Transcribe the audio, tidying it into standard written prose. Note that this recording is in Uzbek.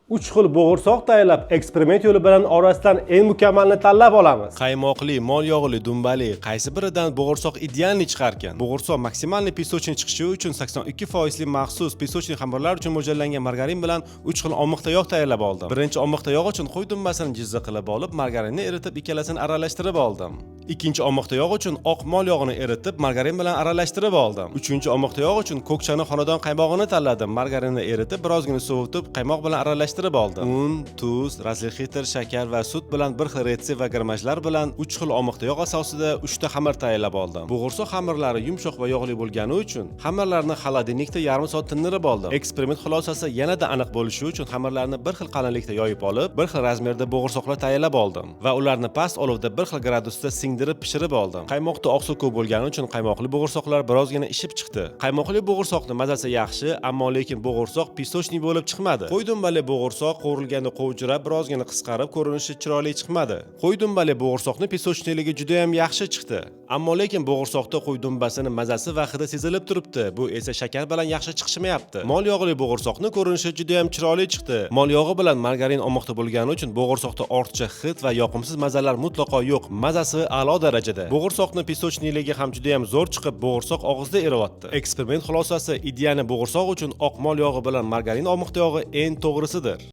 3 xil bo'g'irsoq tayyorlab, eksperiment yo'li bilan orasidan eng mukammalini tanlab olamiz. Qaymoqli, mol yog'li, dumbali, qaysi biridan bo'g'irsoq idealniy chiqarkan? Bo'g'irsoq maksimalniy pisochni chiqishi uchun 82% maxsus pisochni xamirlar uchun mo'ljallangan margarin bilan 3 xil omiqda yog' tayyorlab oldim. Birinchi omiqda yog' uchun qo'y dumbasini jizza qilib olib, margarinni eritib, ikkalasini aralashtirib oldim. Ikkinchi omiqda yog' uchun oq mol yog'ini eritib, margarin bilan aralashtirib oldim. Uchinchi omiqda yog' uchun ko'kchani xonadon qaymog'ini tanladim. Margarinni eritib, birozgina sovitib, qaymoq bilan aralashtirib oldim. Un, tuz, razlixitr, shakar va sut bilan bir xil retsept va gramajlar bilan 3 xil omiqda yog' asosida 3 ta xamir tayyorlab oldim. Bo'g'irsoq xamirlari yumshoq va yog'li bo'lgani uchun xamirlarni xolodilnikda yarim soat tindirib oldim. Eksperiment xulosasi yanada aniq bo'lishi uchun xamirlarni bir xil qalinlikda yoyib olib, bir xil razmerda bo'g'irsoqlar tayyorlab oldim va ularni past olovda bir xil gradusda singdirib pishirib oldim. Qaymoqda oqsuv ko'p bo'lgani uchun qaymoqli bo'g'irsoqlar birozgina ishib chiqdi. Qaymoqli bo'g'irsoqni mazasi yaxshi, ammo lekin bo'g'irsoq pisochniy bo'lib chiqmadi. Qo'y dumbali bo'g'irsoq qovurilganda qovjirab, birozgina qisqarib, ko'rinishi chiroyli chiqmadi. Qo'y dumbali bo'g'irsoqni pisochniligi juda ham yaxshi chiqdi. Ammo lekin bo'g'irsoqda qo'y dumbasining mazasi va hidi sezilib turibdi. Bu esa shakar bilan yaxshi chiqishmayapti. Mol yog'li bo'g'irsoqni ko'rinishi juda ham chiroyli chiqdi. Mol yog'i bilan margarin omoqda bo'lgani uchun bo'g'irsoqda ortiqcha hid va yoqimsiz mazalar mutlaqo yo'q. Mazasi a'lo darajada. Bo'g'irsoqning pisochniligi ham juda ham zo'r chiqib, bo'g'irsoq og'izda eriyapti. Eksperiment xulosasi idealniy bo'g'irsoq uchun oq mol yog'i bilan margarin omoqda yog'i eng to'g'risidir.